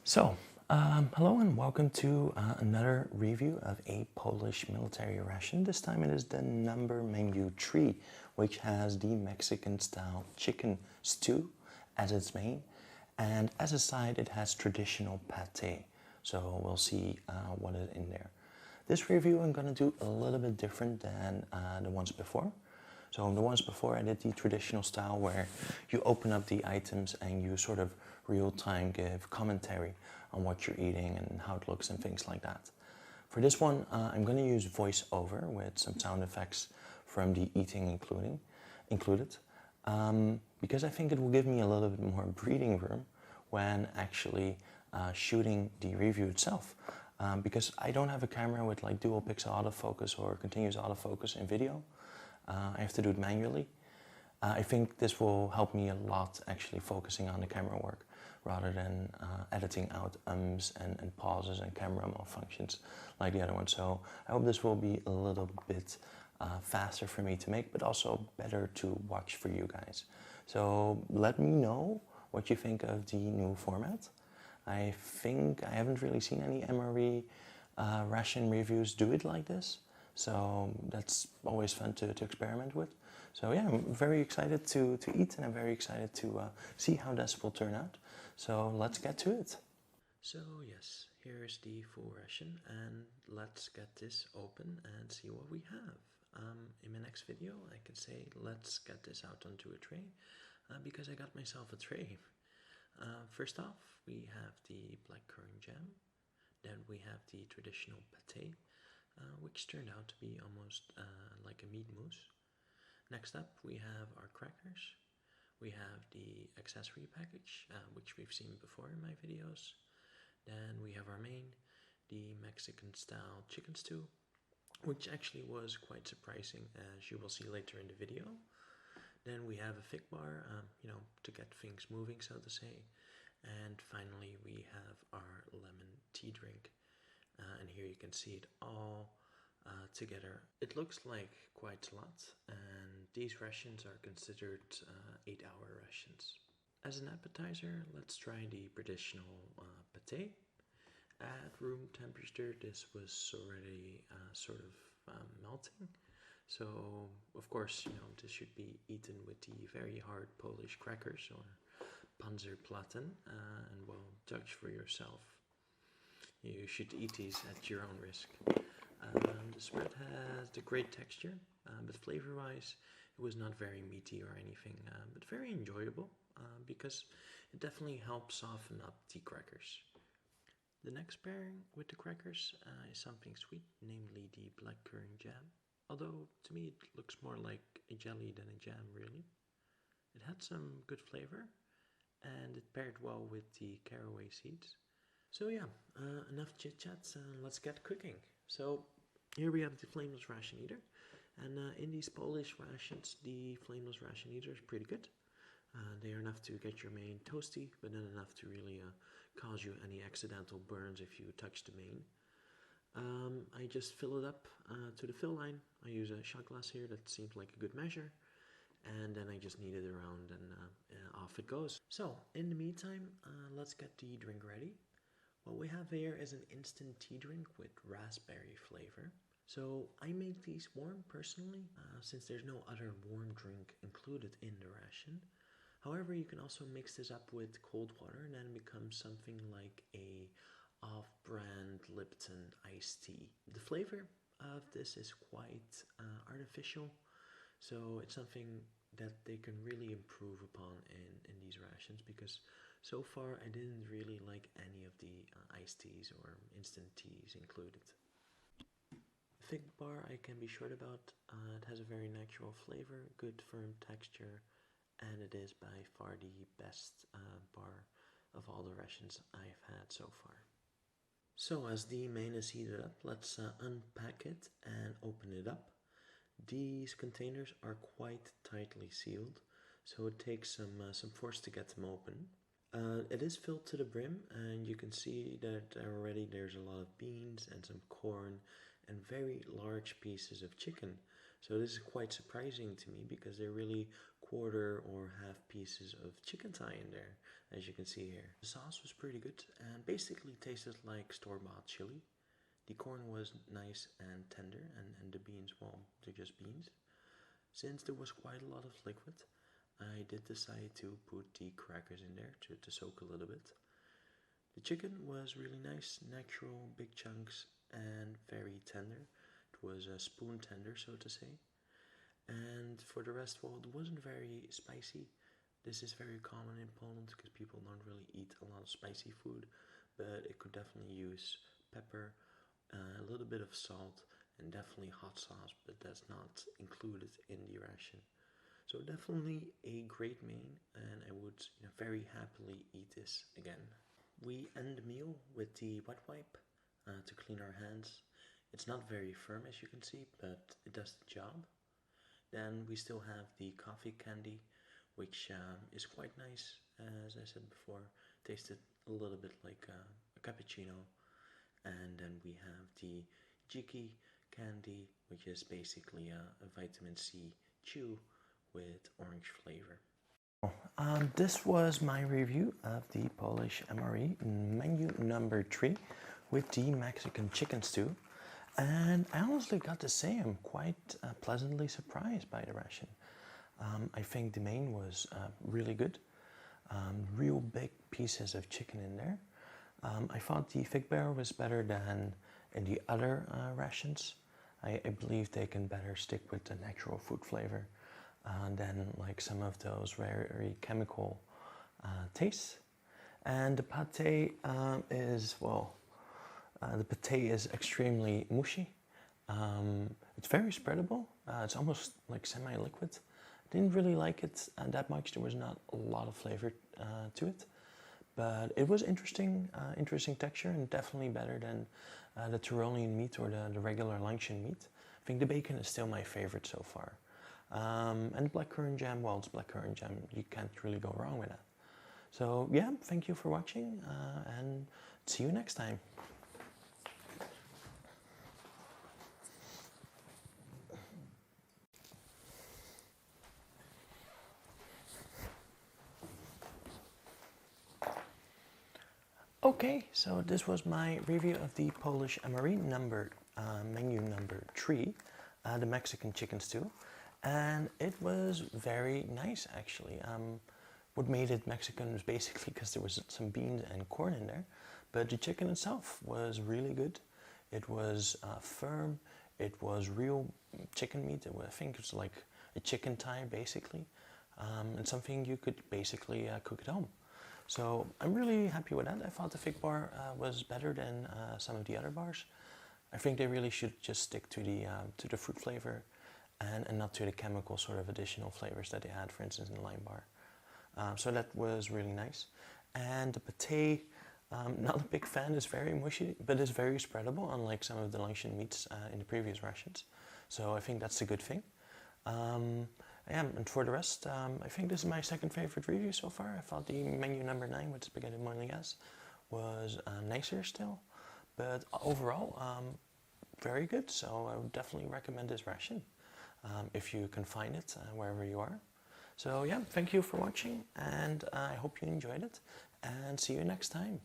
Hello and welcome to another review of a Polish military ration. This time it is the number menu 3, which has the Mexican style chicken stew as its main, and as a side it has traditional pate. So we'll see what is in there. This review I'm going to do a little bit different than the ones before. So the ones before I did the traditional style where you open up the items and you sort of real-time give commentary on what you're eating and how it looks and things like that. For this one, I'm going to use voiceover with some sound effects from the eating included, because I think it will give me a little bit more breathing room when actually shooting the review itself. Because I don't have a camera with like dual pixel autofocus or continuous autofocus in video. I have to do it manually. I think this will help me a lot actually focusing on the camera work rather than editing out ums and pauses and camera malfunctions like the other one. So I hope this will be a little bit faster for me to make, but also better to watch for you guys. So let me know what you think of the new format. I think I haven't really seen any MRE ration reviews do it like this. So that's always fun to experiment with. So yeah, I'm very excited to eat, and I'm very excited to see how this will turn out. So let's get to it. So yes, here is the full ration, and let's get this open and see what we have. In my next video, I can say let's get this out onto a tray, because I got myself a tray. First off, we have the blackcurrant jam, then we have the traditional pate, which turned out to be almost like a meat mousse. Next up, we have our crackers. We have the accessory package, which we've seen before in my videos. Then we have our main, the Mexican style chicken stew, which actually was quite surprising, as you will see later in the video. Then we have a fig bar, to get things moving, so to say. And finally, we have our lemon tea drink. And here you can see it all together. It looks like quite a lot, and these rations are considered 8-hour rations. As an appetizer, let's try the traditional pate. At room temperature, this was already sort of melting. So, of course, this should be eaten with the very hard Polish crackers or panzerplatten, and well, judge for yourself. You should eat these at your own risk. The spread has the great texture, but flavor-wise, it was not very meaty or anything, but very enjoyable, because it definitely helps soften up the crackers. The next pairing with the crackers is something sweet, namely the blackcurrant jam. Although, to me, it looks more like a jelly than a jam, really. It had some good flavor, and it paired well with the caraway seeds. So yeah, enough chit-chats, let's get cooking. So here we have the flameless ration eater, and in these Polish rations, the flameless ration eater is pretty good. They are enough to get your main toasty, but not enough to really cause you any accidental burns if you touch the main. I just fill it up to the fill line. I use a shot glass here, that seems like a good measure. And then I just knead it around, and off it goes. So, in the meantime, let's get the drink ready. What we have here is an instant tea drink with raspberry flavor. So I make these warm personally, since there's no other warm drink included in the ration. However, you can also mix this up with cold water, and then it becomes something like a off-brand Lipton iced tea. The flavor of this is quite artificial, so it's something that they can really improve upon in these rations, because so far I didn't really like any of the iced teas or instant teas included. Fig bar I can be short about. It has a very natural flavor, good firm texture, and it is by far the best bar of all the rations I've had so far. So as the main is heated up, let's unpack it and open it up. These containers are quite tightly sealed, so it takes some force to get them open. It is filled to the brim, and you can see that already there's a lot of beans and some corn and very large pieces of chicken. So this is quite surprising to me, because they're really quarter or half pieces of chicken thigh in there, as you can see here. The sauce was pretty good and basically tasted like store-bought chili. The corn was nice and tender, and the beans, well, they're just beans. Since there was quite a lot of liquid, I did decide to put the crackers in there to soak a little bit. The chicken was really nice, natural, big chunks, and very tender. It was a spoon tender, so to say. And for the rest, well, it wasn't very spicy. This is very common in Poland because people don't really eat a lot of spicy food, but it could definitely use pepper, a little bit of salt, and definitely hot sauce, but that's not included in the ration. So definitely a great main, and I would very happily eat this again. We end the meal with the wet wipe to clean our hands. It's not very firm, as you can see, but it does the job. Then we still have the coffee candy, which is quite nice, as I said before. Tasted a little bit like a cappuccino. And then we have the Jiki candy, which is basically a vitamin C chew with orange flavor. This was my review of the Polish MRE menu number 3 with the Mexican chicken stew. And I honestly got to say I'm quite pleasantly surprised by the ration. I think the main was really good. Real big pieces of chicken in there. I thought the fig bear was better than in the other rations. I believe they can better stick with the natural food flavor than like some of those very chemical tastes. And the pate is, well, the pate is extremely mushy. It's very spreadable. It's almost like semi-liquid. Didn't really like it that much. There was not a lot of flavor to it. But it was interesting texture, and definitely better than the Tyrolean meat or the regular Ration meat. I think the bacon is still my favorite so far. And blackcurrant jam, well, it's blackcurrant jam. You can't really go wrong with that. So yeah, thank you for watching, and see you next time. Okay, so this was my review of the Polish MRE menu number 3, the Mexican chicken stew, and it was very nice actually. What made it Mexican was basically because there was some beans and corn in there, but the chicken itself was really good. It was firm, it was real chicken meat. I think it's like a chicken thigh basically, and something you could basically cook at home. So I'm really happy with that. I thought the fig bar was better than some of the other bars. I think they really should just stick to the fruit flavor and not to the chemical sort of additional flavors that they had, for instance, in the lime bar. So that was really nice. And the pate, not a big fan. It's very mushy, but it's very spreadable, unlike some of the Ration meats in the previous rations. So I think that's a good thing. Yeah, and for the rest, I think this is my second favorite review so far. I thought the menu number 9 with spaghetti bolognese was nicer still, but overall, very good. So I would definitely recommend this ration if you can find it wherever you are. So yeah, thank you for watching, and I hope you enjoyed it, and see you next time.